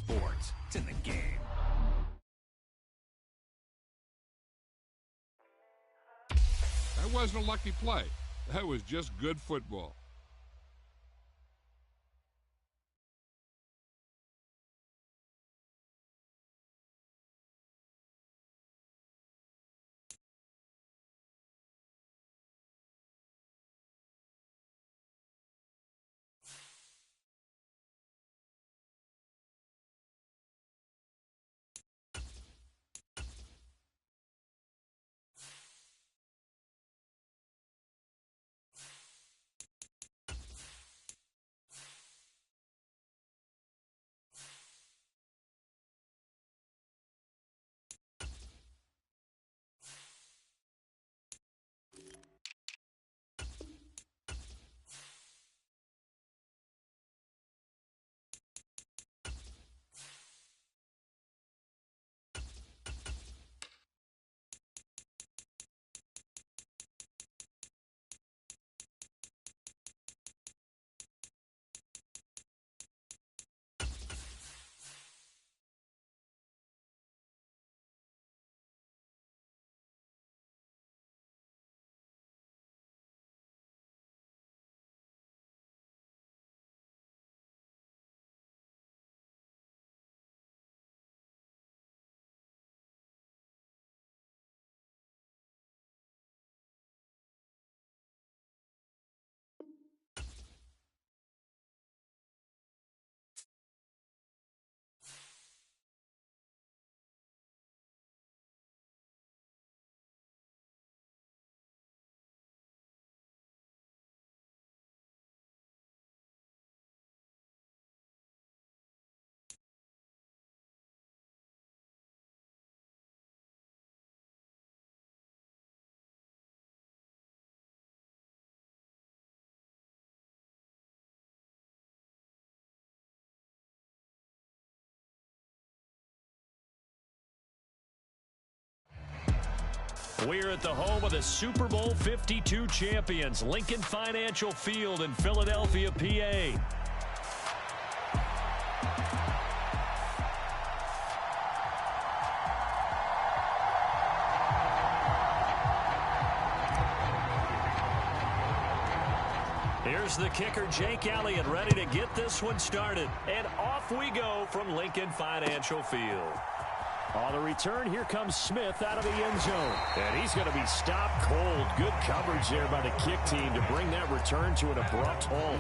sports. It's in the game. That wasn't a lucky play. That was just good football. We're at the home of the Super Bowl 52 champions, Lincoln Financial Field in Philadelphia, PA. Here's the kicker, Jake Elliott, ready to get this one started. And off we go from Lincoln Financial Field. On the return, here comes Smith out of the end zone. And he's going to be stopped cold. Good coverage there by the kick team to bring that return to an abrupt halt.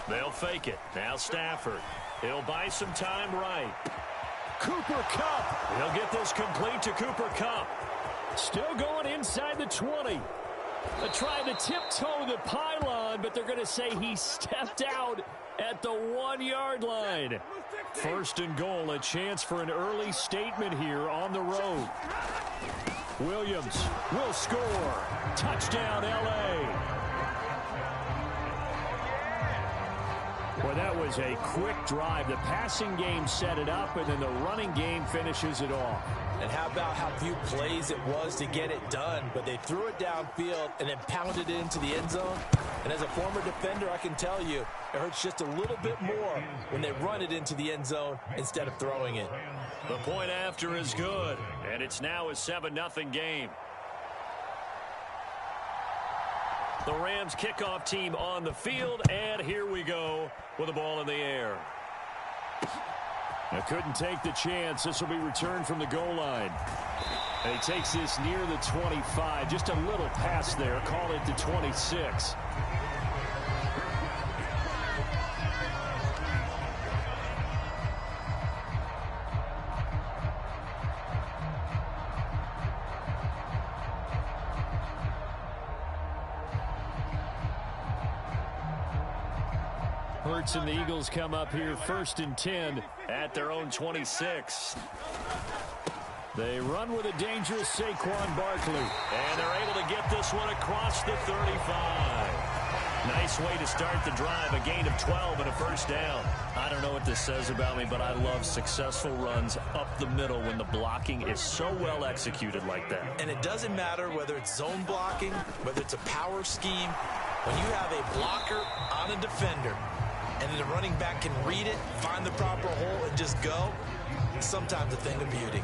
They'll fake it. Now Stafford. He'll buy some time right. Cooper Kupp. He'll get this complete to Cooper Kupp. Still going inside the 20. They're trying to tiptoe the pylon, but they're going to say he stepped out at the 1-yard line. First and goal, a chance for an early statement here on the road. Williams will score. Touchdown, L.A. Well, that was a quick drive. The passing game set it up, and then the running game finishes it off. And how about how few plays it was to get it done, but they threw it downfield and then pounded it into the end zone. And as a former defender, I can tell you, it hurts just a little bit more when they run it into the end zone instead of throwing it. The point after is good, and it's now a 7-0 game. The Rams kickoff team on the field, and here we go with the ball in the air. Now couldn't take the chance. This will be returned from the goal line. And he takes this near the 25. Just a little pass there. Call it the 26. Hurts and the Eagles come up here 1st and 10 at their own 26. They run with a dangerous Saquon Barkley. And they're able to get this one across the 35. Nice way to start the drive. A gain of 12 and a first down. I don't know what this says about me, but I love successful runs up the middle when the blocking is so well executed like that. And it doesn't matter whether it's zone blocking, whether it's a power scheme. When you have a blocker on a defender and then the running back can read it, find the proper hole, and just go, it's sometimes a thing of beauty.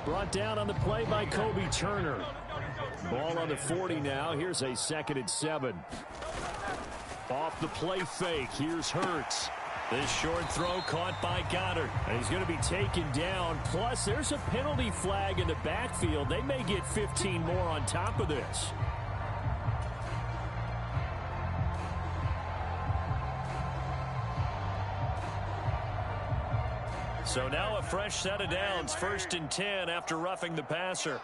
Brought down on the play by Kobe Turner. Ball on the 40 now. Here's a 2nd and 7. Off the play fake. Here's Hurts. This short throw caught by Goddard. And he's going to be taken down. Plus, there's a penalty flag in the backfield. They may get 15 more on top of this. So now a fresh set of downs. 1st and 10 after roughing the passer.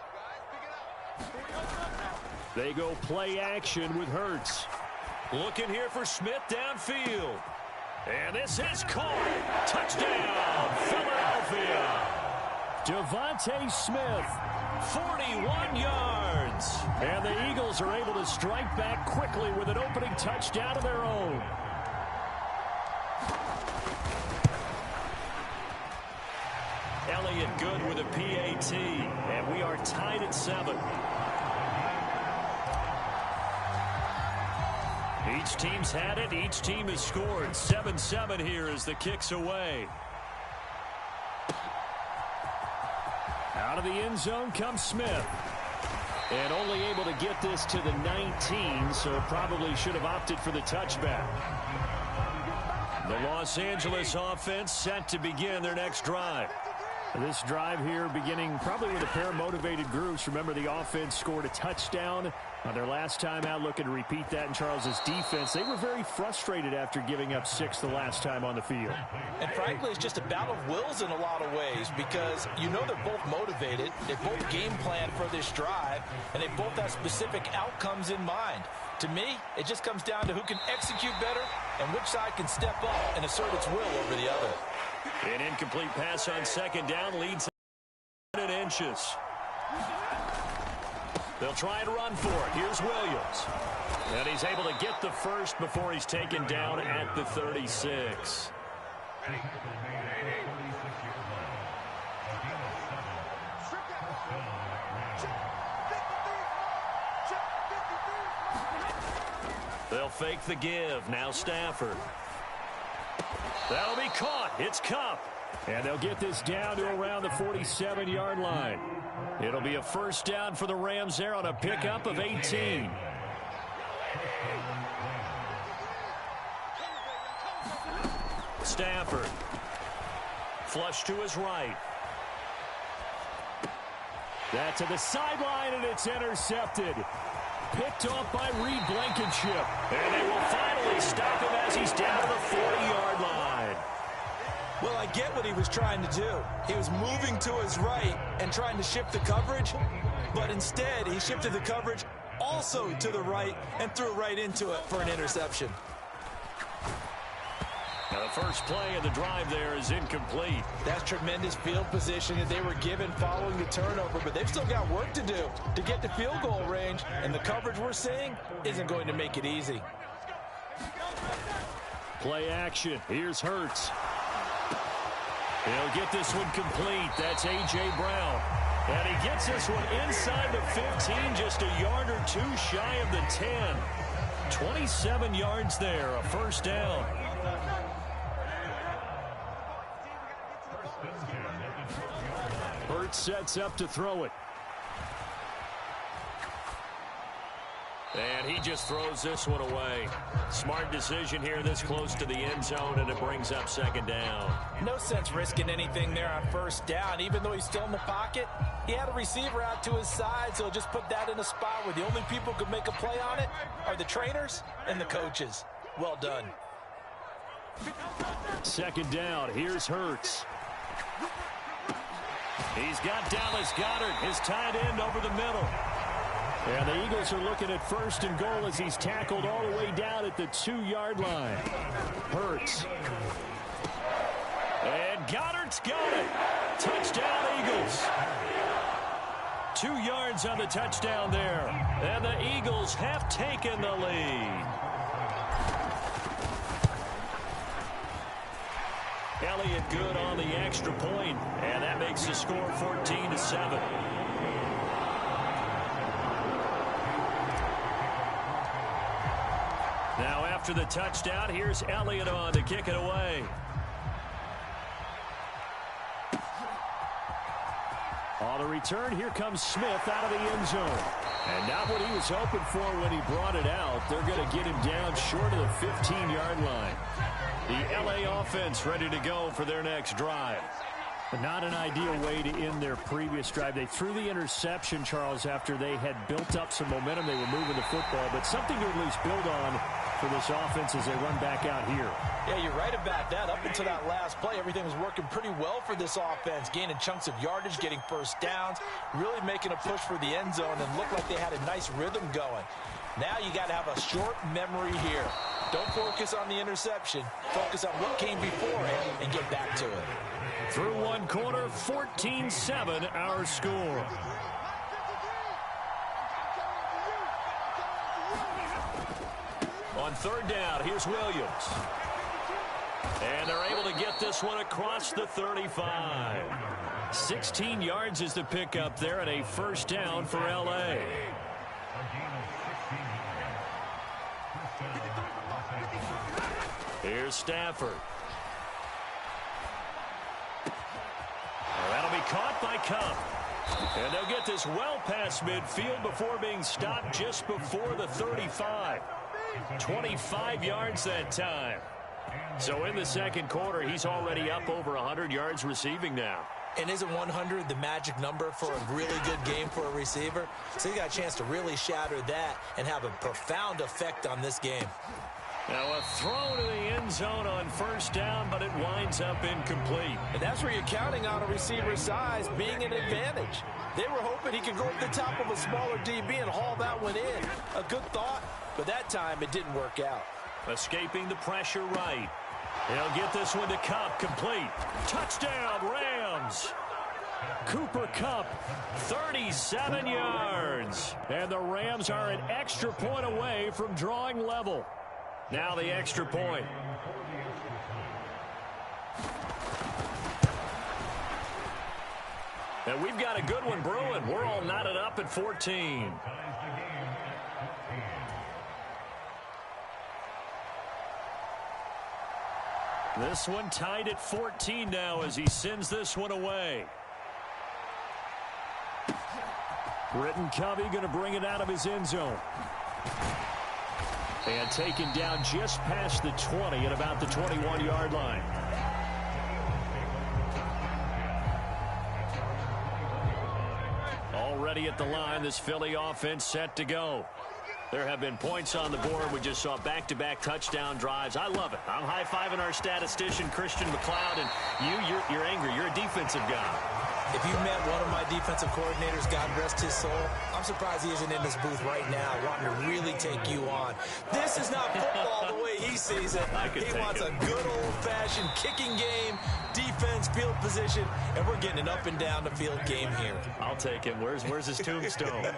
They go play action with Hurts. Looking here for Smith downfield. And this is caught. Touchdown, Philadelphia. Devontae Smith, 41 yards. And the Eagles are able to strike back quickly with an opening touchdown of their own. Elliott good with a PAT. And we are tied at 7. Each team's had it. Each team has scored. 7-7 here as the kick's away. Out of the end zone comes Smith. And only able to get this to the 19, so probably should have opted for the touchback. The Los Angeles offense set to begin their next drive. This drive here beginning probably with a pair of motivated groups. Remember, the offense scored a touchdown on their last time out, looking to repeat that in Charles's defense. They were very frustrated after giving up 6 the last time on the field. And frankly, it's just a battle of wills in a lot of ways because you know they're both motivated. They both game plan for this drive, and they both have specific outcomes in mind. To me, it just comes down to who can execute better and which side can step up and assert its will over the other. An incomplete pass on 2nd down leads in inches. They'll try and run for it. Here's Williams. And he's able to get the first before he's taken down at the 36. They'll fake the give. Now Stafford. That'll be caught. It's Kupp. And they'll get this down to around the 47-yard line. It'll be a first down for the Rams there on a pickup of 18. Stafford. Flush to his right. That to the sideline, and it's intercepted. Picked off by Reed Blankenship. And they will finally stop him as he's down to the 40-yard line. Well, I get what he was trying to do. He was moving to his right and trying to shift the coverage, but instead he shifted the coverage also to the right and threw right into it for an interception. Now the first play of the drive there is incomplete. That's tremendous field position that they were given following the turnover, but they've still got work to do to get to field goal range, and the coverage we're seeing isn't going to make it easy. Play action. Here's Hurts. He'll get this one complete. That's A.J. Brown. And he gets this one inside the 15, just a yard or two shy of the 10. 27 yards there, a first down. Hurts sets up to throw it. And he just throws this one away. Smart decision here this close to the end zone, and it brings up 2nd down. No sense risking anything there on first down. Even though he's still in the pocket, he had a receiver out to his side, so he'll just put that in a spot where the only people who could make a play on it are the trainers and the coaches. Well done. 2nd down. Here's Hurts. He's got Dallas Goedert, his tight end, over the middle. And the Eagles are looking at 1st and goal as he's tackled all the way down at the 2-yard line. Hurts. And Goddard's got it. Touchdown, Eagles. 2 yards on the touchdown there. And the Eagles have taken the lead. Elliott good on the extra point, and that makes the score 14-7. Now after the touchdown, here's Elliott on to kick it away. On the return, here comes Smith out of the end zone. And not what he was hoping for when he brought it out. They're going to get him down short of the 15-yard line. The L.A. offense ready to go for their next drive. Not an ideal way to end their previous drive. They threw the interception, Charles, after they had built up some momentum. They were moving the football, but something to at least build on for this offense as they run back out here. Yeah, you're right about that. Up until that last play, everything was working pretty well for this offense, gaining chunks of yardage, getting first downs, really making a push for the end zone, and looked like they had a nice rhythm going. Now you got to have a short memory here. Don't focus on the interception. Focus on what came before it and get back to it. Through one quarter, 14-7 our score. On third down, here's Williams. And they're able to get this one across the 35. 16 yards is the pickup there and a first down for L.A. Here's Stafford. That'll be caught by Cup. And they'll get this well past midfield before being stopped just before the 35. 25 yards that time. So in the second quarter, he's already up over 100 yards receiving now. And isn't 100 the magic number for a really good game for a receiver? So he got a chance to really shatter that and have a profound effect on this game. Now a throw to the end zone on first down, but it winds up incomplete. And that's where you're counting on a receiver's size being an advantage. They were hoping he could go up the top of a smaller DB and haul that one in. A good thought, but that time it didn't work out. Escaping the pressure right. He'll get this one to Kupp, complete. Touchdown, Rams. Cooper Kupp, 37 yards. And the Rams are an extra point away from drawing level. Now the extra point. And we've got a good one brewing. We're all knotted up at 14. This one tied at 14 now as he sends this one away. Britton Covey going to bring it out of his end zone. And taken down just past the 20 at about the 21-yard line. Already at the line, this Philly offense set to go. There have been points on the board. We just saw back-to-back touchdown drives. I love it. I'm high-fiving our statistician, Christian McLeod, and you're angry. You're a defensive guy. If you met one of my defensive coordinators, God rest his soul, I'm surprised he isn't in this booth right now wanting to really take you on. This is not football the way he sees it. He wants a good old-fashioned kicking game, defense, field position, and we're getting an up-and-down-the-field game here. I'll take him. Where's his tombstone?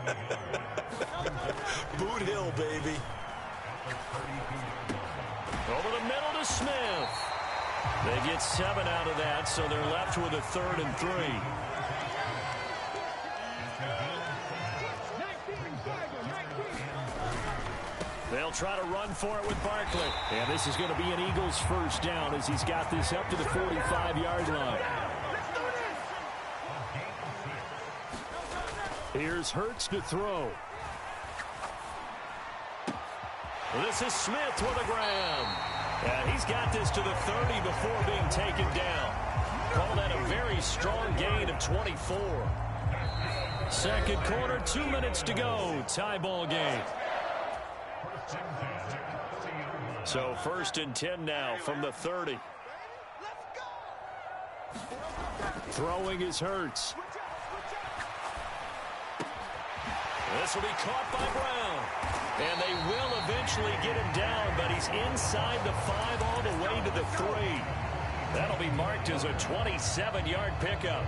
Boot Hill, baby. Over the middle to Smith. They get 7 out of that, so they're left with a 3rd and 3. They'll try to run for it with Barkley. And this is going to be an Eagles first down as he's got this up to the 45-yard line. Here's Hurts to throw. This is Smith with a grab. And he's got this to the 30 before being taken down. Call that a very strong gain of 24. Second quarter, 2 minutes to go. Tie ball game. So 1st and 10 now from the 30. Throwing is Hurts. This will be caught by Brown. And they will eventually get him down, but he's inside the 5 all the way to the 3. That'll be marked as a 27-yard pickup.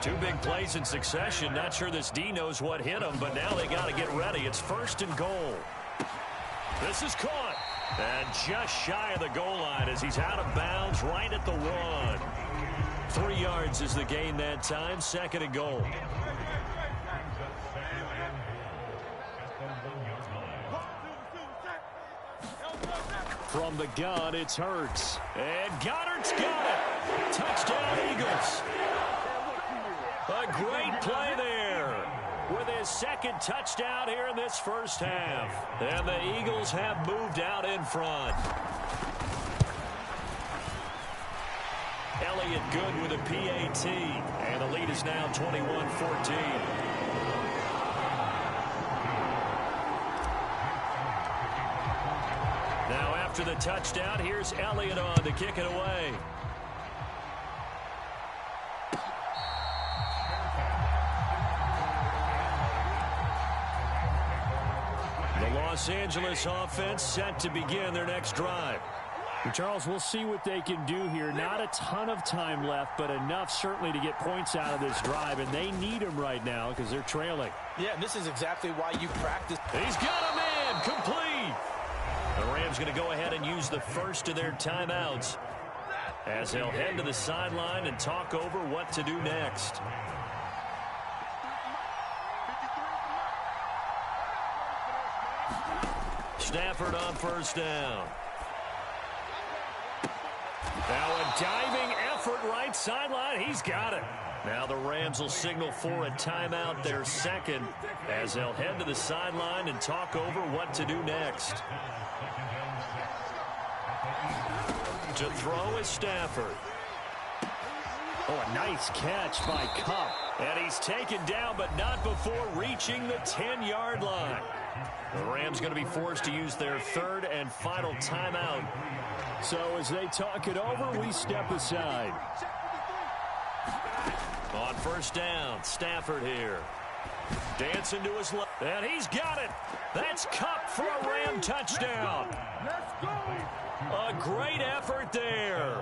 2 big plays in succession. Not sure this D knows what hit him, but now they got to get ready. It's 1st and goal. This is caught. And just shy of the goal line as he's out of bounds right at the 1. 3 yards is the gain that time. 2nd and goal. From the gun, it's Hurts. And Goddard's got it. Touchdown, Eagles. A great play there with his 2nd touchdown here in this first half. And the Eagles have moved out in front. Elliott good with a PAT. And the lead is now 21-14. Now after the touchdown, here's Elliott on to kick it away. The Los Angeles offense set to begin their next drive. Charles, we'll see what they can do here. Not a ton of time left, but enough certainly to get points out of this drive, and they need them right now because they're trailing. Yeah, and this is exactly why you practice. He's got a man, complete. The Rams going to go ahead and use the first of their timeouts as they'll head to the sideline and talk over what to do next. Stafford on first down. Now a diving effort right sideline. He's got it. Now the Rams will signal for a timeout, their 2nd, as they'll head to the sideline and talk over what to do next. To throw is Stafford. Oh, a nice catch by Kupp. And he's taken down, but not before reaching the 10-yard line. The Rams going to be forced to use their 3rd and final timeout. So as they talk it over, we step aside. On first down, Stafford here. Dancing to his left. And he's got it. That's Kupp for a Ram touchdown. A great effort there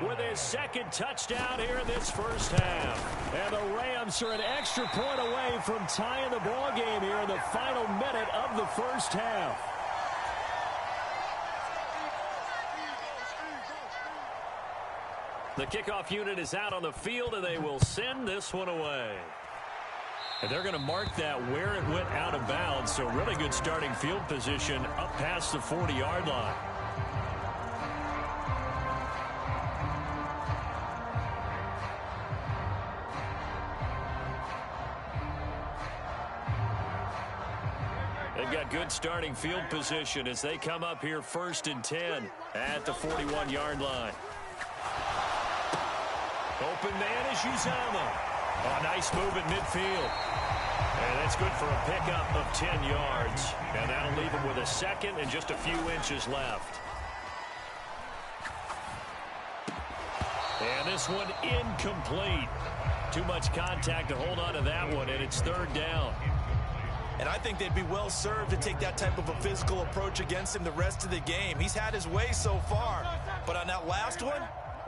with his 2nd touchdown here in this first half. And the Rams are an extra point away from tying the ball game here in the final minute of the first half. The kickoff unit is out on the field, and they will send this one away. And they're going to mark that where it went out of bounds, so really good starting field position up past the 40-yard line. They've got good starting field position as they come up here 1st and 10 at the 41-yard line. Open man is Uzama. Oh, nice move at midfield. And that's good for a pickup of 10 yards. And that'll leave him with a 2nd and just a few inches left. And this one incomplete. Too much contact to hold on to that one, and it's 3rd down. And I think they'd be well served to take that type of a physical approach against him the rest of the game. He's had his way so far. But on that last one,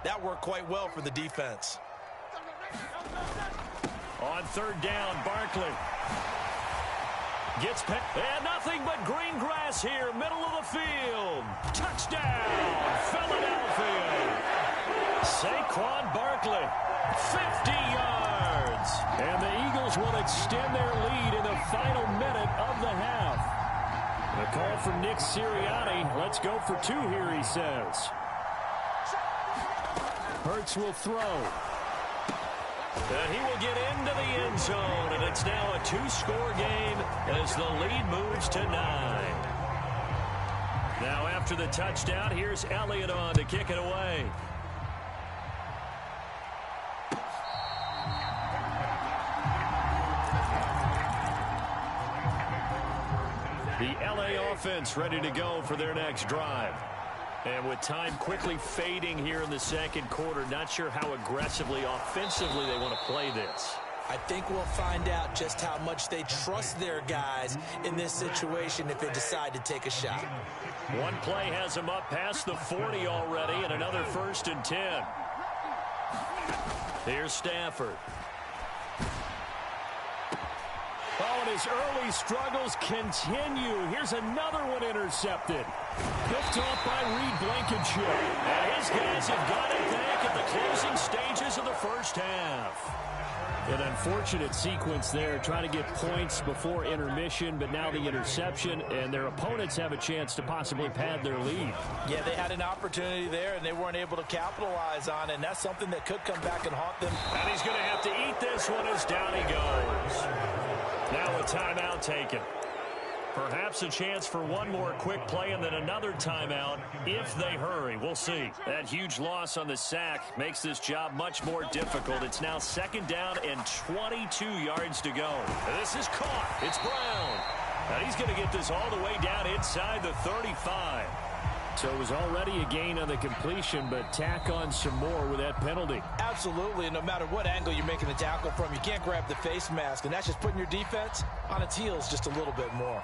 that worked quite well for the defense. On 3rd down, Barkley gets picked. And nothing but green grass here, middle of the field. Touchdown, Philadelphia. Saquon Barkley, 50 yards. And the Eagles will extend their lead in the final minute of the half. A call from Nick Sirianni. Let's go for 2 here, he says. Hurts will throw. And he will get into the end zone, and it's now a 2-score game as the lead moves to 9. Now after the touchdown, here's Elliott on to kick it away. The LA offense ready to go for their next drive. And with time quickly fading here in the 2nd quarter, not sure how aggressively, offensively they want to play this. I think we'll find out just how much they trust their guys in this situation if they decide to take a shot. One play has them up past the 40 already, and another 1st and 10. Here's Stafford. Oh, and his early struggles continue. Here's another one intercepted. Picked off by Reed Blankenship. And his guys have got it back at the closing stages of the first half. An unfortunate sequence there, trying to get points before intermission, but now the interception, and their opponents have a chance to possibly pad their lead. Yeah, they had an opportunity there, and they weren't able to capitalize on it, and that's something that could come back and haunt them. And he's going to have to eat this one as down he goes. Now a timeout taken. Perhaps a chance for one more quick play and then another timeout if they hurry. We'll see. That huge loss on the sack makes this job much more difficult. It's now 2nd down and 22 yards to go. And this is caught. It's Brown. Now he's going to get this all the way down inside the 35. So it was already a gain on the completion, but tack on some more with that penalty. Absolutely, and no matter what angle you're making the tackle from, you can't grab the face mask, and that's just putting your defense on its heels just a little bit more.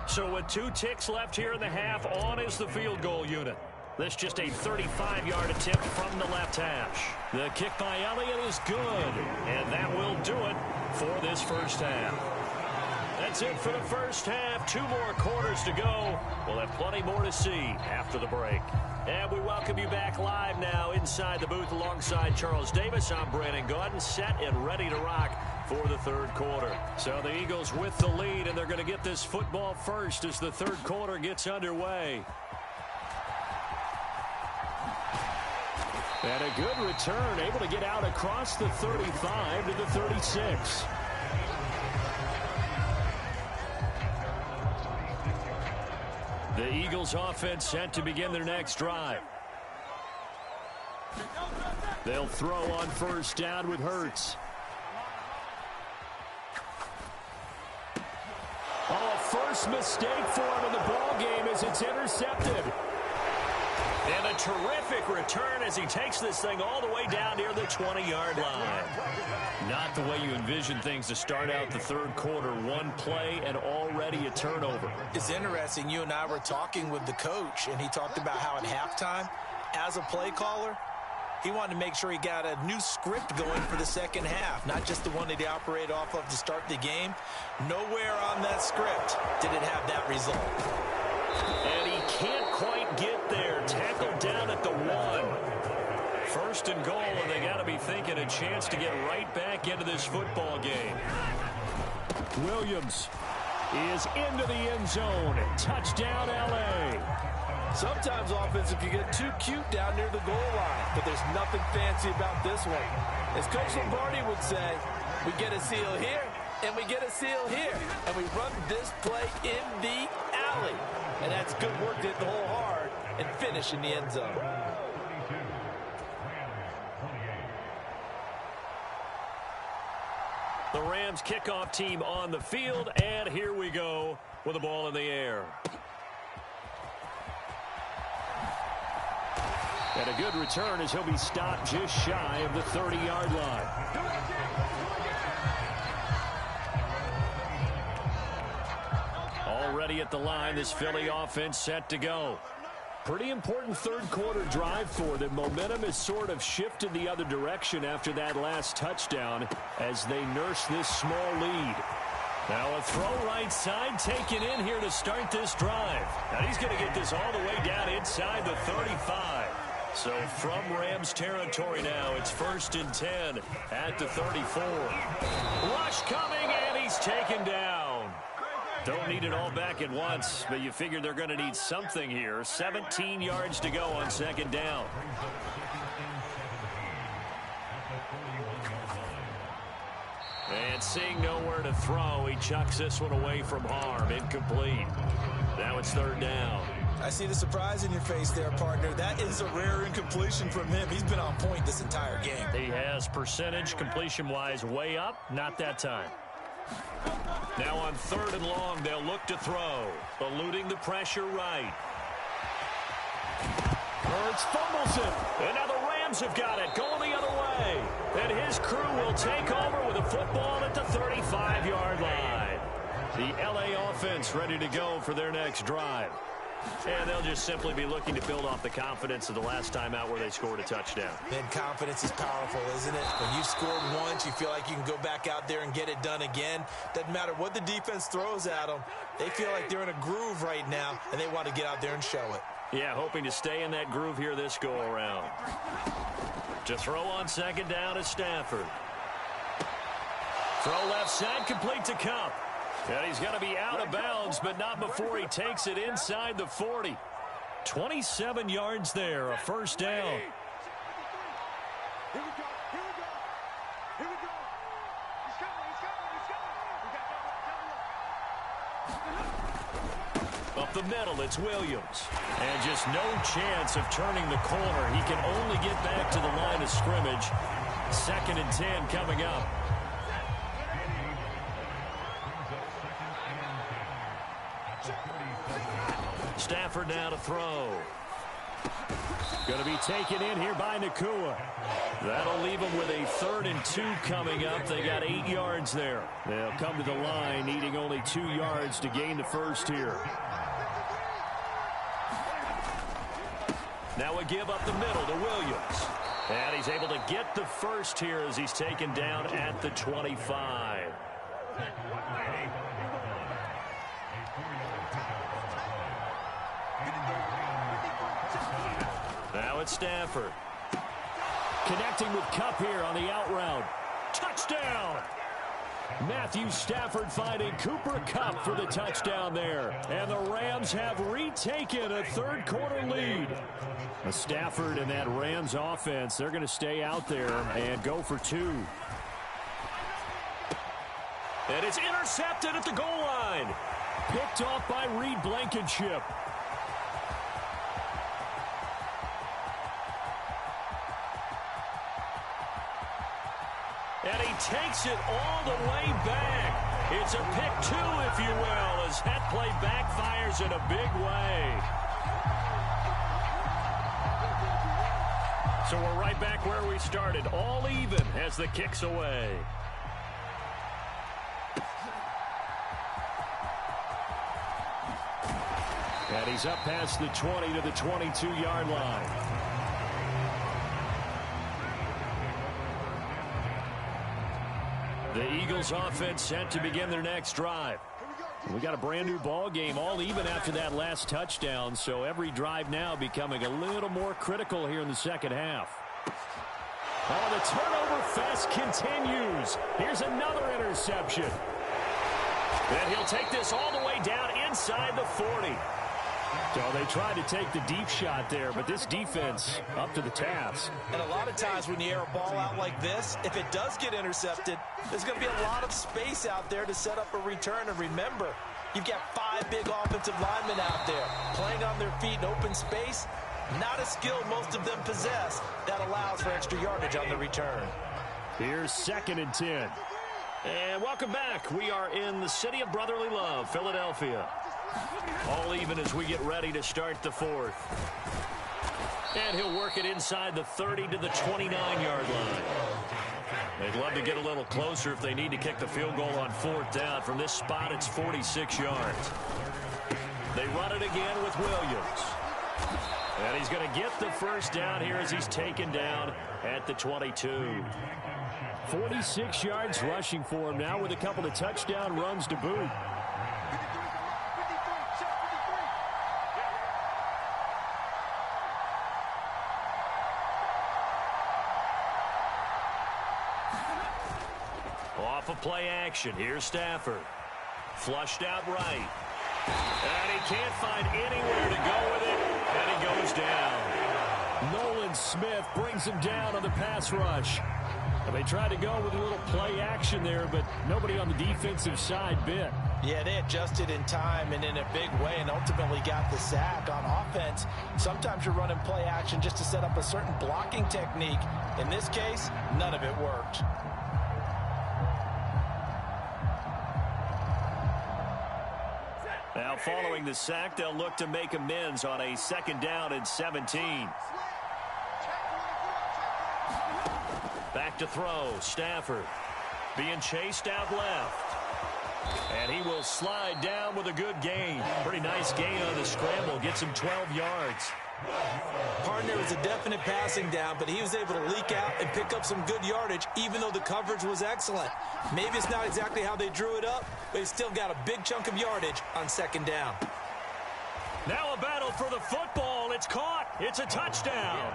So with 2 ticks left here in the half, on is the field goal unit. This just a 35-yard attempt from the left hash. The kick by Elliott is good, and that will do it for this first half. That's it for the first half. 2 more quarters to go. We'll have plenty more to see after the break. And we welcome you back live now inside the booth alongside Charles Davis. I'm Brandon Gaudin, set and ready to rock for the third quarter. So the Eagles with the lead, and they're going to get this football first as the third quarter gets underway. And a good return, able to get out across the 35 to the 36. The Eagles offense set to begin their next drive. They'll throw on first down with Hurts. Oh, a first mistake for him in the ball game as it's intercepted. And a terrific return as he takes this thing all the way down near the 20-yard line. Not the way you envision things to start out the third quarter. One play and already a turnover. It's interesting. You and I were talking with the coach, and he talked about how at halftime, as a play caller, he wanted to make sure he got a new script going for the second half, not just the one that he operated off of to start the game. Nowhere on that script did it have that result. And he can't quite get there. Tackled down at the 1. First and goal, and they got to be thinking a chance to get right back into this football game. Williams is into the end zone. Touchdown, L.A. Sometimes offense, if you get too cute down near the goal line, but there's nothing fancy about this one. As Coach Lombardi would say, we get a seal here, and we get a seal here, and we run this play in the alley. And that's good work to hit the hole hard and finish in the end zone. The Rams kickoff team on the field, and here we go with the ball in the air. And a good return as he'll be stopped just shy of the 30-yard line. Already at the line, this Philly offense set to go. Pretty important third quarter drive for them. Momentum has sort of shifted the other direction after that last touchdown as they nurse this small lead. Now a throw right side taken in here to start this drive. Now he's going to get this all the way down inside the 35. So from Rams territory now, it's 1st and 10 at the 34. Rush coming, and he's taken down. Don't need it all back at once, but you figure they're going to need something here. 17 yards to go on 2nd down. And seeing nowhere to throw, he chucks this one away from harm. Incomplete. Now it's 3rd down. I see the surprise in your face there, partner. That is a rare incompletion from him. He's been on point this entire game. He has percentage completion-wise way up. Not that time. Now on 3rd and long, they'll look to throw. Eluding the pressure right. Hurts fumbles it. And now the Rams have got it. Going the other way. And his crew will take over with a football at the 35-yard line. The L.A. offense ready to go for their next drive. And they'll just simply be looking to build off the confidence of the last time out where they scored a touchdown. Then confidence is powerful, isn't it? When you've scored once, you feel like you can go back out there and get it done again. Doesn't matter what the defense throws at them. They feel like they're in a groove right now, and they want to get out there and show it. Yeah, hoping to stay in that groove here this go-around. To throw on second down is Stafford. Throw left side, complete to Kupp. And he's going to be out of bounds, but not before he takes it inside the 40. 27 yards there, a first down. Here we go. He's coming. Up the middle, it's Williams. And just no chance of turning the corner. He can only get back to the line of scrimmage. 2nd and 10 coming up. Stafford now to throw. Going to be taken in here by Nakua. That'll leave them with a 3rd and 2 coming up. They got 8 yards there. They'll come to the line, needing only 2 yards to gain the first here. Now a give up the middle to Williams. And he's able to get the first here as he's taken down at the 25. Now it's Stafford. Connecting with Kupp here on the out route. Touchdown! Matthew Stafford finding Cooper Kupp for the touchdown there. And the Rams have retaken a 3rd quarter lead. Stafford and that Rams offense, they're going to stay out there and go for 2. And it's intercepted at the goal line. Picked off by Reed Blankenship. And he takes it all the way back. It's a pick 2, if you will, as that play backfires in a big way. So we're right back where we started, all even as the kick's away. And he's up past the 20 to the 22-yard line. The Eagles offense set to begin their next drive. We got a brand new ball game, all even after that last touchdown, so every drive now becoming a little more critical here in the second half. Oh, the turnover fest continues. Here's another interception. And he'll take this all the way down inside the 40. So they tried to take the deep shot there, but this defense up to the task. And a lot of times when you air a ball out like this, if it does get intercepted, there's going to be a lot of space out there to set up a return. And remember, you've got 5 big offensive linemen out there playing on their feet in open space. Not a skill most of them possess that allows for extra yardage on the return. Here's 2nd and 10. And welcome back. We are in the city of brotherly love, Philadelphia. All even as we get ready to start the 4th. And he'll work it inside the 30 to the 29-yard line. They'd love to get a little closer if they need to kick the field goal on 4th down. From this spot, it's 46 yards. They run it again with Williams. And he's going to get the first down here as he's taken down at the 22. 46 yards rushing for him now with a couple of touchdown runs to boot. Off of play action, here's Stafford. Flushed out right. And he can't find anywhere to go with it, and he goes down. Nolan Smith brings him down on the pass rush. And they tried to go with a little play action there, but nobody on the defensive side bit. Yeah, they adjusted in time and in a big way and ultimately got the sack. On offense, sometimes you're running play action just to set up a certain blocking technique. In this case, none of it worked. Now following the sack, they'll look to make amends on a 2nd down and 17. Back to throw, Stafford being chased out left. And he will slide down with a good gain. Pretty nice gain on the scramble. Gets him 12 yards. Partner, it was a definite passing down, but he was able to leak out and pick up some good yardage, even though the coverage was excellent. Maybe it's not exactly how they drew it up, but he still got a big chunk of yardage on second down. Now a battle for the football. It's caught. It's a touchdown.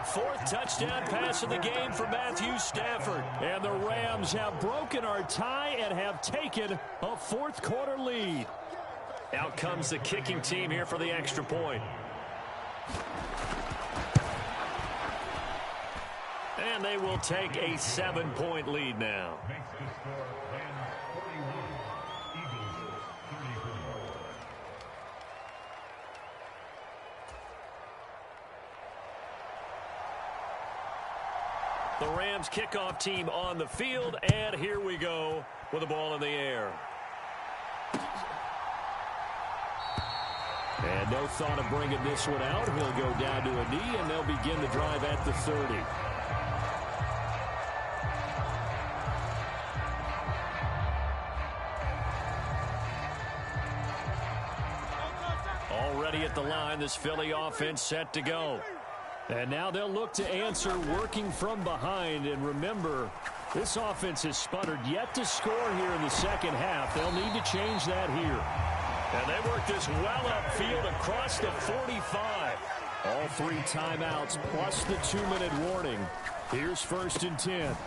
Fourth touchdown pass of the game for Matthew Stafford. And the Rams have broken our tie and have taken a fourth quarter lead. Out comes the kicking team here for the extra point. And they will take a 7-point lead now. The Rams kickoff team on the field, and here we go with the ball in the air. And no thought of bringing this one out. He'll go down to a knee, and they'll begin the drive at the 30. Already at the line, this Philly offense set to go. And now they'll look to answer working from behind. And remember, this offense has sputtered yet to score here in the second half. They'll need to change that here. And they work this well upfield across the 45. All 3 timeouts plus the 2-minute warning. Here's 1st and 10.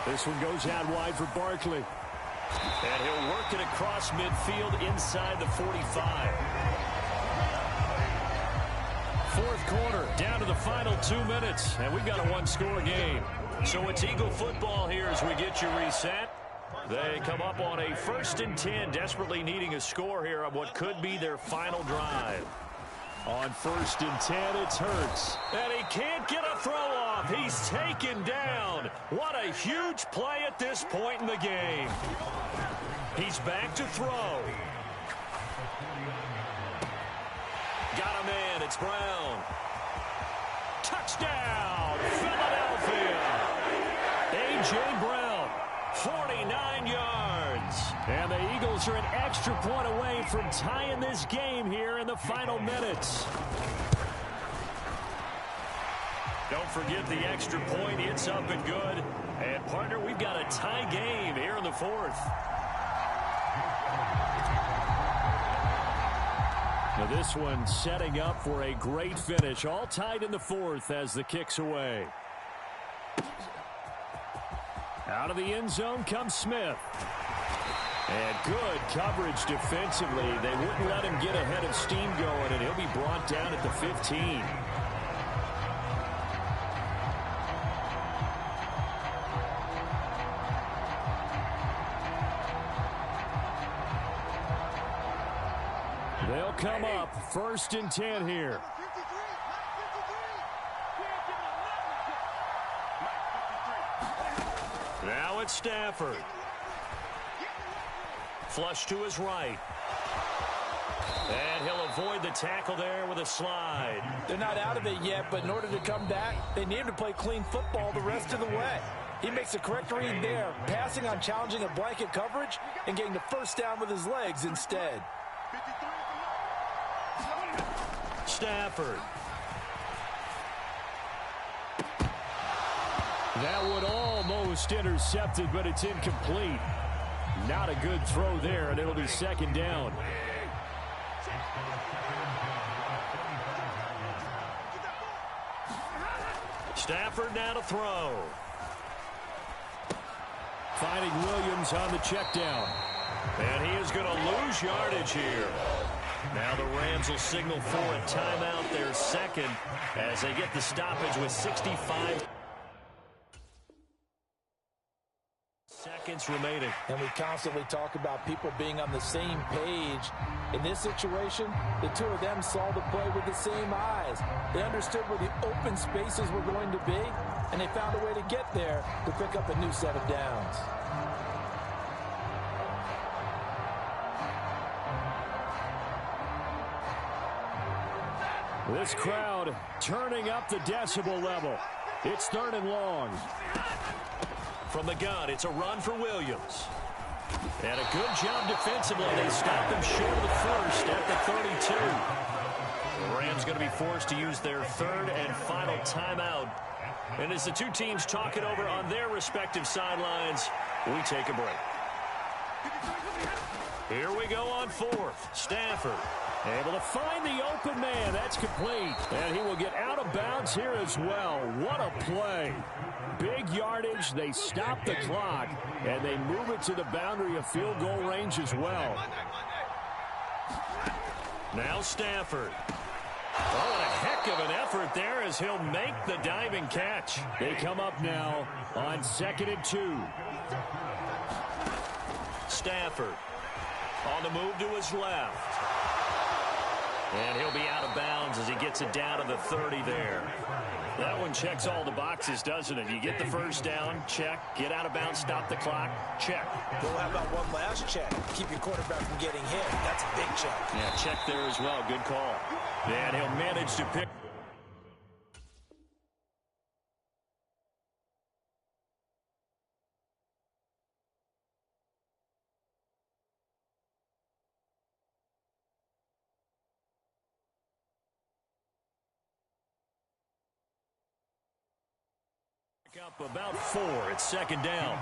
This one goes out wide for Barkley. And he'll work it across midfield inside the 45. Fourth quarter, down to the final 2 minutes, and we've got a 1-score game. So it's Eagle football here as we get you reset. They come up on a 1st and 10, desperately needing a score here on what could be their final drive. On 1st and 10, it's Hurts. And he can't get a throw off. He's taken down. What a huge play at this point in the game. He's back to throw. Got him in. It's Brown. Touchdown, Philadelphia. A.J. Brown, 49 yards. And the Eagles are an extra point away from tying this game here in the final minutes. Don't forget the extra point. It's up and good. And, partner, we've got a tie game here in the 4th. Now this one setting up for a great finish. All tied in the 4th as the kick's away. Out of the end zone comes Smith. And good coverage defensively. They wouldn't let him get ahead of steam going, and he'll be brought down at the 15. They'll come up 1st and 10 here. Now it's Stafford. Flush to his right. And he'll avoid the tackle there with a slide. They're not out of it yet, but in order to come back, they need him to play clean football the rest of the way. He makes the correct read there, passing on challenging a blanket coverage and getting the first down with his legs instead. Stafford. That would almost intercepted, but it's incomplete. Not a good throw there, and it'll be 2nd down. Stafford now to throw. Finding Williams on the check down. And he is going to lose yardage here. Now the Rams will signal for a timeout, their 2nd, as they get the stoppage with 65 seconds remaining. And we constantly talk about people being on the same page. In this situation, the two of them saw the play with the same eyes. They understood where the open spaces were going to be, and they found a way to get there to pick up a new set of downs. This crowd turning up the decibel level. It's 3rd and long. From the gun, it's a run for Williams. And a good job defensively. They stop him short of the first at the 32. The Rams going to be forced to use their third and final timeout. And as the two teams talk it over on their respective sidelines, we take a break. Here we go on fourth. Stafford able to find the open man. That's complete. And he will get out of bounds here as well. What a play. Big yardage. They stop the clock, and they move it to the boundary of field goal range as well. Now Stafford. Oh, and a heck of an effort there as he'll make the diving catch. They come up now on 2nd and 2. Stafford on the move to his left. And he'll be out of bounds as he gets it down to the 30 there. That one checks all the boxes, doesn't it? You get the first down, check. Get out of bounds, stop the clock, check. Well, how about one last check? Keep your quarterback from getting hit. That's a big check. Yeah, check there as well. Good call. And he'll manage to pick. Up about 4. It's 2nd down.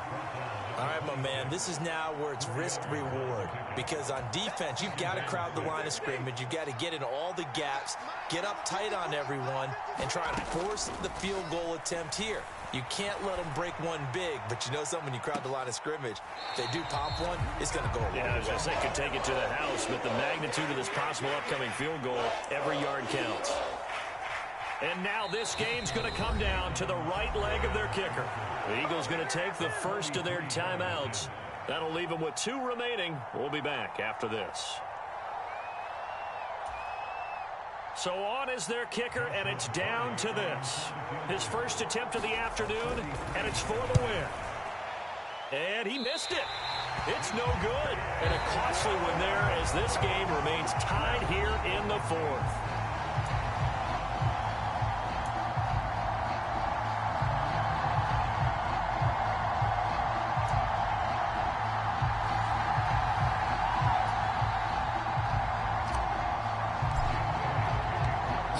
All right, my man, this is now where it's risk-reward. Because on defense, you've got to crowd the line of scrimmage. You've got to get in all the gaps, get up tight on everyone, and try to force the field goal attempt here. You can't let them break one big, but you know something, when you crowd the line of scrimmage, if they do pop one, it's going to go away. Yeah, I was going to say, could take it to the house, but the magnitude of this possible upcoming field goal, every yard counts. And now this game's going to come down to the right leg of their kicker. The Eagles going to take the first of their timeouts. That'll leave them with 2 remaining. We'll be back after this. So on is their kicker, and it's down to this. His first attempt of the afternoon, and it's for the win. And he missed it. It's no good. And a costly one there as this game remains tied here in the 4th.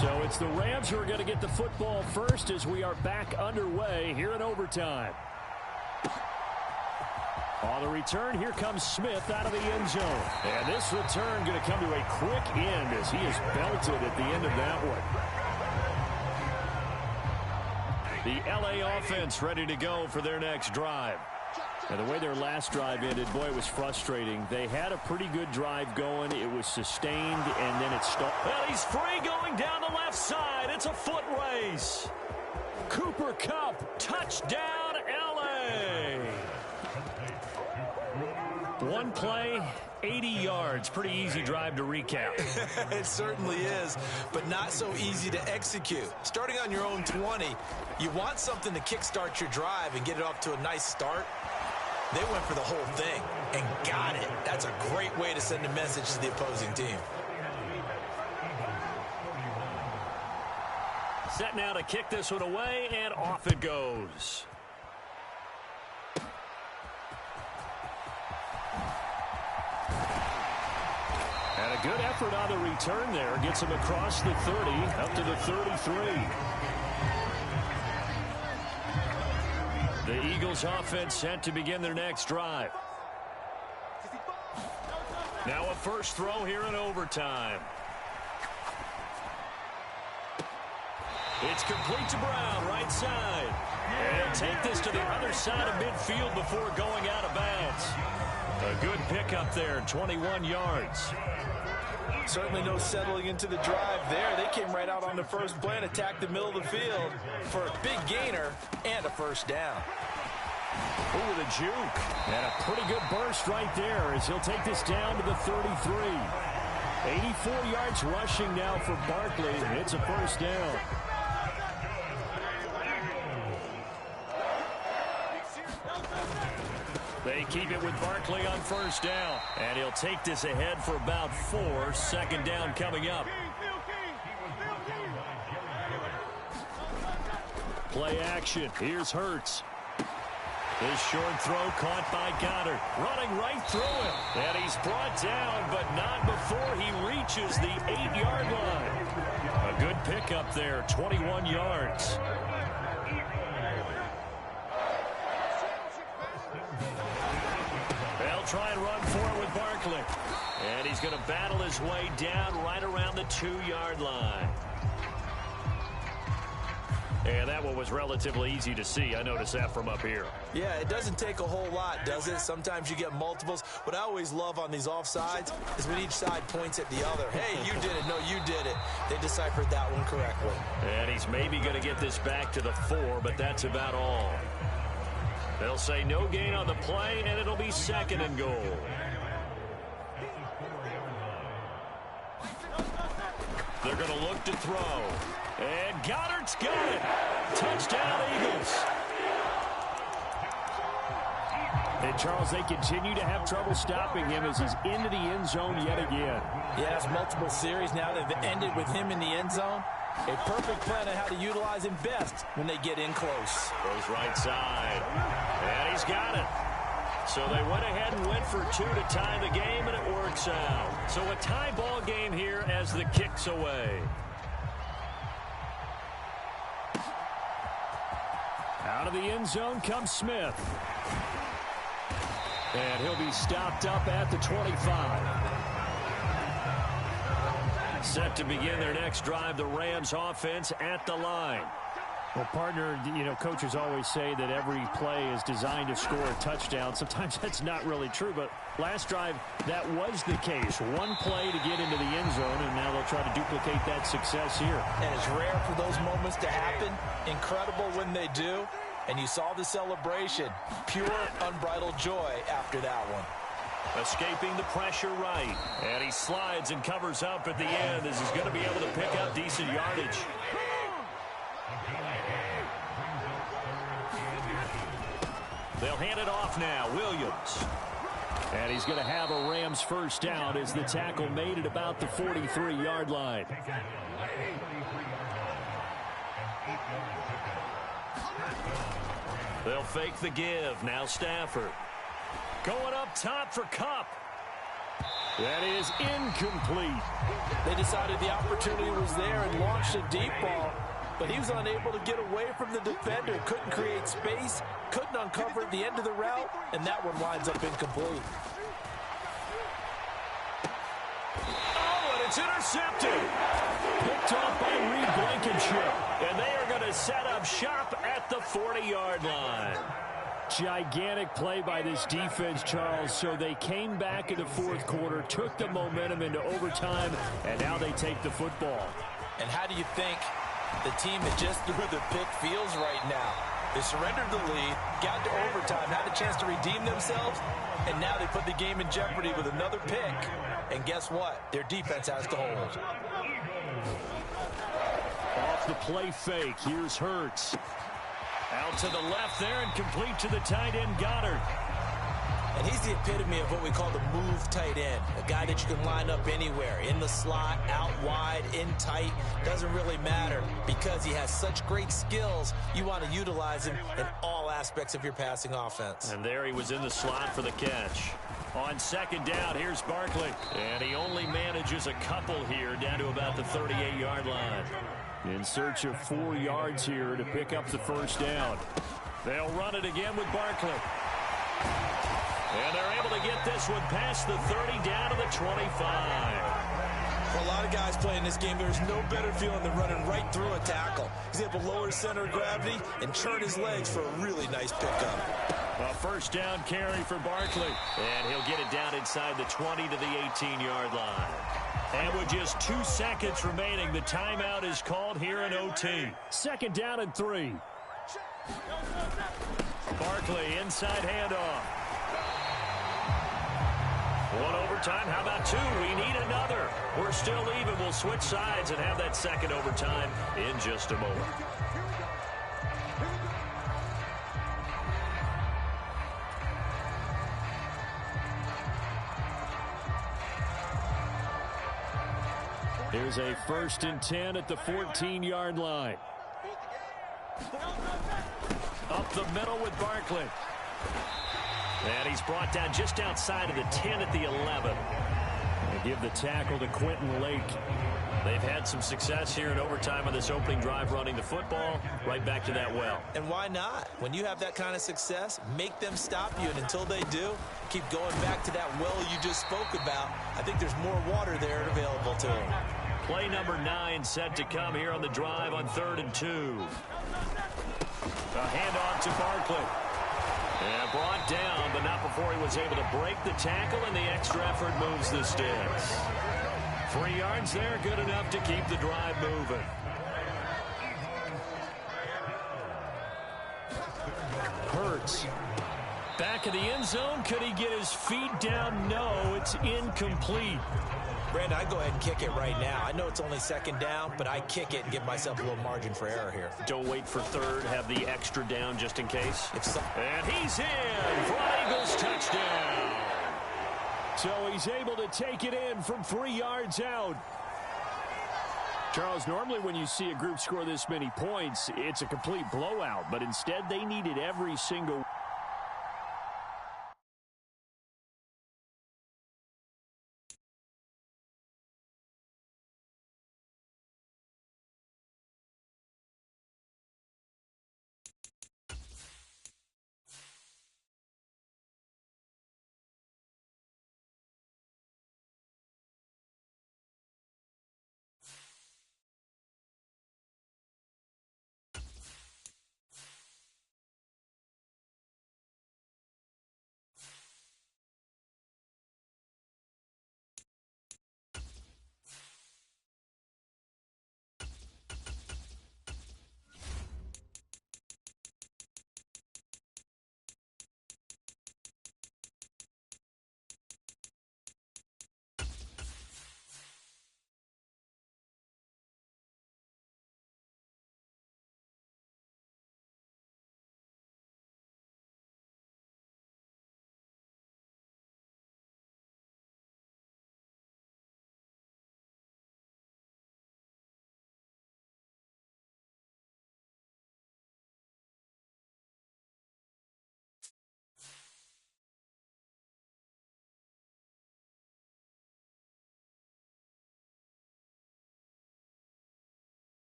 So it's the Rams who are going to get the football first as we are back underway here in overtime. On the return, here comes Smith out of the end zone. And this return going to come to a quick end as he is belted at the end of that one. The LA offense ready to go for their next drive. And the way their last drive ended, boy, it was frustrating. They had a pretty good drive going. It was sustained, and then it stopped. Well, he's free going down the left side. It's a foot race. Cooper Kupp, touchdown, L.A. One play, 80 yards. Pretty easy drive to recap. It certainly is, but not so easy to execute. Starting on your own 20, you want something to kickstart your drive and get it off to a nice start. They went for the whole thing and got it. That's a great way to send a message to the opposing team. Set now to kick this one away, and off it goes. And a good effort on the return there. Gets him across the 30, up to the 33. The Eagles offense set to begin their next drive. Now a first throw here in overtime. It's complete to Brown, right side. And he'll take this to the other side of midfield before going out of bounds. A good pickup there, 21 yards. Certainly no settling into the drive there. They came right out on the first play and attacked the middle of the field for a big gainer and a first down. Ooh, the juke. And a pretty good burst right there as he'll take this down to the 33. 84 yards rushing now for Barkley. It's a first down. They keep it with Barkley on first down. And he'll take this ahead for about 4. Second down coming up. Play action. Here's Hurts. This short throw caught by Goddard. Running right through him. And he's brought down, but not before he reaches the 8-yard line. A good pickup there, 21 yards. They'll try and run for it with Barkley. And he's going to battle his way down right around the 2-yard line. And that one was relatively easy to see. I noticed that from up here. Yeah, it doesn't take a whole lot, does it? Sometimes you get multiples. What I always love on these offsides is when each side points at the other. Hey, you did it. No, you did it. They deciphered that one correctly. And he's maybe going to get this back to the 4, but that's about all. They'll say no gain on the play, and it'll be 2nd and goal. They're going to look to throw. And Goddard's got it. Touchdown, Eagles. And, Charles, they continue to have trouble stopping him as he's into the end zone yet again. Yeah, it's multiple series now. They've ended with him in the end zone. A perfect plan on how to utilize him best when they get in close. Goes right side. And he's got it. So they went ahead and went for 2 to tie the game, and it works out. So a tie ball game here as the kick's away. Out of the end zone comes Smith. And he'll be stopped up at the 25. Set to begin their next drive, the Rams offense at the line. Well, partner, you know, coaches always say that every play is designed to score a touchdown. Sometimes that's not really true, but last drive, that was the case. One play to get into the end zone, and now they'll try to duplicate that success here. And it's rare for those moments to happen. Incredible when they do. And you saw the celebration. Pure, unbridled joy after that one. Escaping the pressure right. And he slides and covers up at the end as he's going to be able to pick up decent yardage. They'll hand it off now. Williams. And he's going to have a Rams first down as the tackle made at about the 43-yard line. They'll fake the give. Now Stafford. Going up top for Kupp. That is incomplete. They decided the opportunity was there and launched a deep ball, but he was unable to get away from the defender. Couldn't create space, couldn't uncover the end of the route, and that one winds up incomplete. Oh, and it's intercepted. Picked off by Reed Blankenship. And they are going to set up shop at the 40-yard line. Gigantic play by this defense, Charles. So they came back in the fourth quarter, took the momentum into overtime, and now they take the football. And how do you think the team that just threw the pick feels right now? They surrendered the lead, got to overtime, had a chance to redeem themselves, and now they put the game in jeopardy with another pick. And guess what? Their defense has to hold. Off the play fake, here's Hurts. Out to the left there and complete to the tight end, Goddard. And he's the epitome of what we call the move tight end. A guy that you can line up anywhere. In the slot, out wide, in tight. Doesn't really matter because he has such great skills. You want to utilize him in all aspects of your passing offense. And there he was in the slot for the catch. On second down, here's Barkley. And he only manages a couple here down to about the 38-yard line. In search of 4 yards here to pick up the first down. They'll run it again with Barkley. And they're able to get this one past the 30 down to the 25. For a lot of guys playing this game, there's no better feeling than running right through a tackle. He's able to lower his center of gravity and churn his legs for a really nice pickup. A first down carry for Barkley. And he'll get it down inside the 20 to the 18-yard line. And with just 2 seconds remaining, the timeout is called here in OT. Second down and 3. Barkley, inside handoff. One overtime. How about 2? We need another. We're still even. We'll switch sides and have that second overtime in just a moment. Here's a 1st and 10 at the 14-yard line. Up the middle with Barkley. And he's brought down just outside of the 10 at the 11. They give the tackle to Quentin Lake. They've had some success here in overtime on this opening drive running the football right back to that well. And why not? When you have that kind of success, make them stop you. And until they do, keep going back to that well you just spoke about. I think there's more water there available to them. Play number 9 set to come here on the drive on 3rd and 2. A handoff to Barkley. And brought down, but not before he was able to break the tackle, and the extra effort moves the sticks. 3 yards there, good enough to keep the drive moving. Hurts. Back of the end zone. Could he get his feet down? No, it's incomplete. Brandon, I'd go ahead and kick it right now. I know it's only 2nd down, but I kick it and give myself a little margin for error here. Don't wait for 3rd. Have the extra down just in case. And he's in for an Eagles touchdown. So he's able to take it in from 3 yards out. Charles, normally when you see a group score this many points, it's a complete blowout. But instead, they needed every single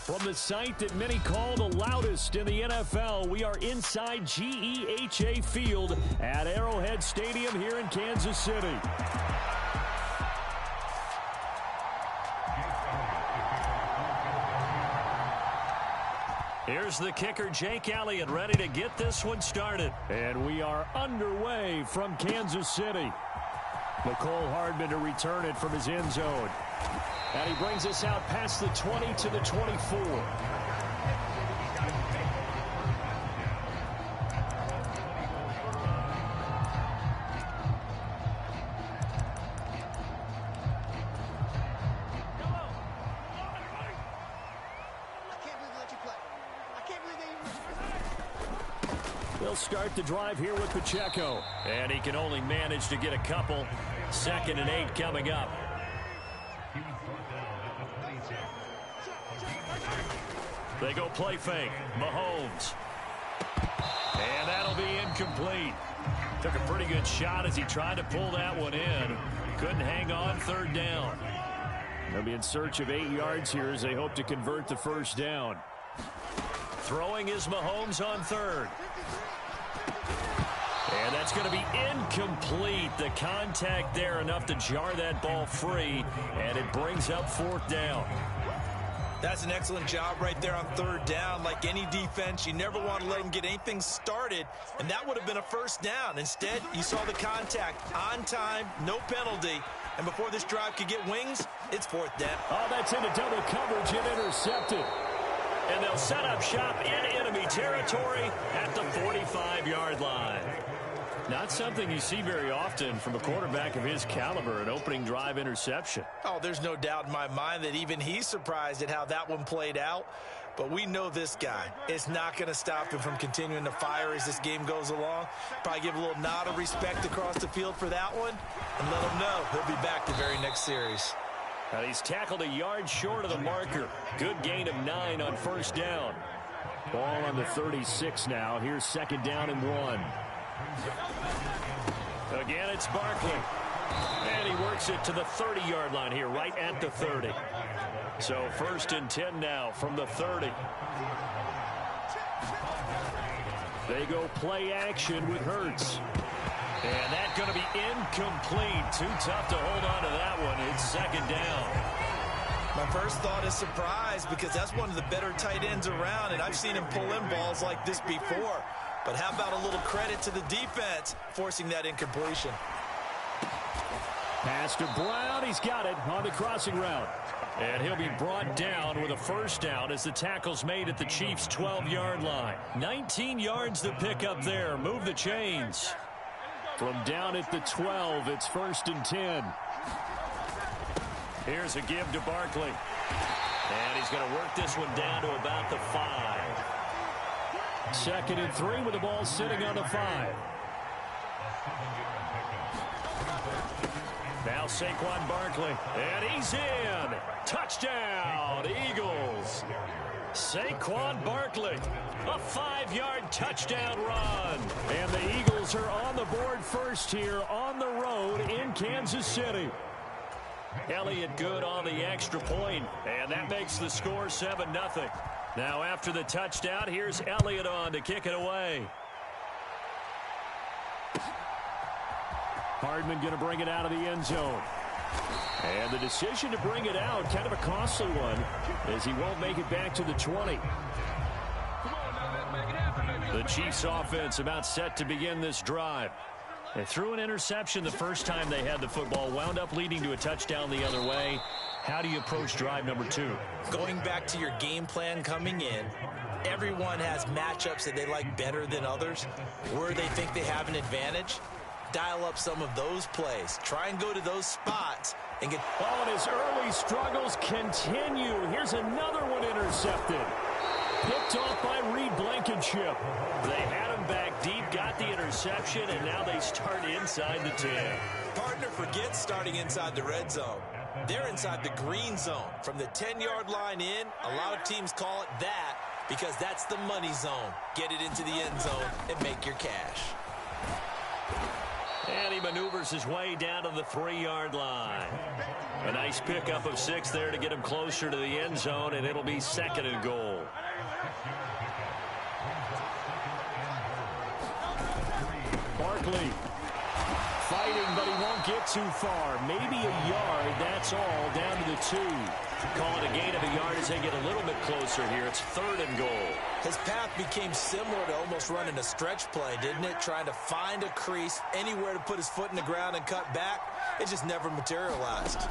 From the site that many call the loudest in the NFL, we are inside GEHA Field at Arrowhead Stadium here in Kansas City. Here's the kicker, Jake Elliott, ready to get this one started. And we are underway from Kansas City. McCole Hardman to return it from his end zone. And he brings us out past the 20 to the 24. They'll start the drive here with Pacheco. And he can only manage to get a couple. 2nd and 8 coming up. They go play fake. Mahomes. And that'll be incomplete. Took a pretty good shot as he tried to pull that one in. Couldn't hang on. 3rd down. They'll be in search of 8 yards here as they hope to convert the first down. Throwing is Mahomes on 3rd. And that's going to be incomplete. The contact there enough to jar that ball free. And it brings up 4th down. That's an excellent job right there on 3rd down. Like any defense, you never want to let them get anything started, and that would have been a first down. Instead, you saw the contact on time, no penalty, and before this drive could get wings, it's 4th down. Oh, that's into double coverage and intercepted. And they'll set up shop in enemy territory at the 45-yard line. Not something you see very often from a quarterback of his caliber, an opening drive interception. Oh, there's no doubt in my mind that even he's surprised at how that one played out. But we know this guy. It's not going to stop him from continuing to fire as this game goes along. Probably give a little nod of respect across the field for that one and let him know he'll be back the very next series. And he's tackled a yard short of the marker. Good gain of 9 on first down. Ball on the 36 now. Here's second down and 1. Again, it's Barkley. And he works it to the 30-yard line here, right at the 30. So first and 10 now from the 30. They go play action with Hurts. And that's going to be incomplete. Too tough to hold on to that one. It's second down. My first thought is surprise because that's one of the better tight ends around, and I've seen him pull in balls like this before. But how about a little credit to the defense forcing that incompletion? Pass to Brown. He's got it on the crossing route. And he'll be brought down with a first down as the tackle's made at the Chiefs' 12-yard line. 19 yards to pick up there. Move the chains. From down at the 12, it's first and 10. Here's a give to Barkley. And he's going to work this one down to about the 5. Second and 3 with the ball sitting on the 5. Now Saquon Barkley. And he's in. Touchdown, Eagles. Saquon Barkley. A 5-yard touchdown run. And the Eagles are on the board first here on the road in Kansas City. Elliott good on the extra point, and that makes the score 7-0. Now after the touchdown, here's Elliott on to kick it away. Hardman going to bring it out of the end zone. And the decision to bring it out, kind of a costly one, as he won't make it back to the 20. The Chiefs offense about set to begin this drive. They threw an interception the first time they had the football, wound up leading to a touchdown the other way. How do you approach drive number 2? Going back to your game plan coming in, everyone has matchups that they like better than others. Where they think they have an advantage, dial up some of those plays. Try and go to those spots and get... Oh, and his early struggles continue. Here's another one intercepted. Picked off by Reed Blankenship. They had him back deep, got the interception, and now they start inside the 10. Partner forgets starting inside the red zone. They're inside the green zone. From the 10-yard line in, a lot of teams call it that because that's the money zone. Get it into the end zone and make your cash. And he maneuvers his way down to the 3-yard line. A nice pickup of 6 there to get him closer to the end zone, and it'll be second and goal. Barkley fighting, but he won't get too far. Maybe a yard, that's all, down to the 2. Call it a gain of a yard as they get a little bit closer here. It's third and goal. His path became similar to almost running a stretch play, didn't it? Trying to find a crease, anywhere to put his foot in the ground and cut back. It just never materialized.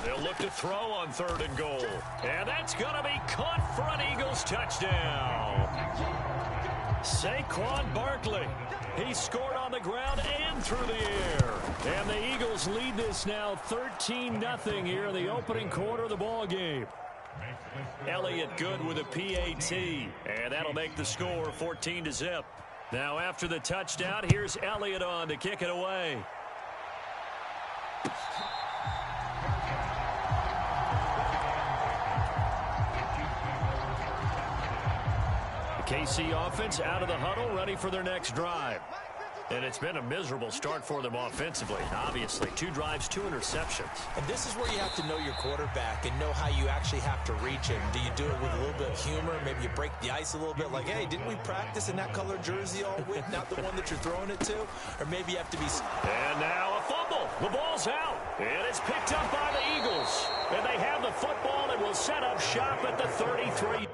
They'll look to throw on third and goal. And that's going to be caught for an Eagles touchdown. Saquon Barkley. He scored on the ground and through the air. And the Eagles lead this now 13-0 here in the opening quarter of the ball game. Elliott good with a PAT. And that'll make the score 14-0. Now after the touchdown, here's Elliott on to kick it away. The KC offense out of the huddle, ready for their next drive. And it's been a miserable start for them offensively. Obviously, 2 drives, 2 interceptions. And this is where you have to know your quarterback and know how you actually have to reach him. Do you do it with a little bit of humor? Maybe you break the ice a little bit like, hey, didn't we practice in that color jersey all week? Not the one that you're throwing it to? Or maybe you have to be... And now a fumble. The ball's out. And it's picked up by the Eagles. And they have the football and will set up shop at the 33.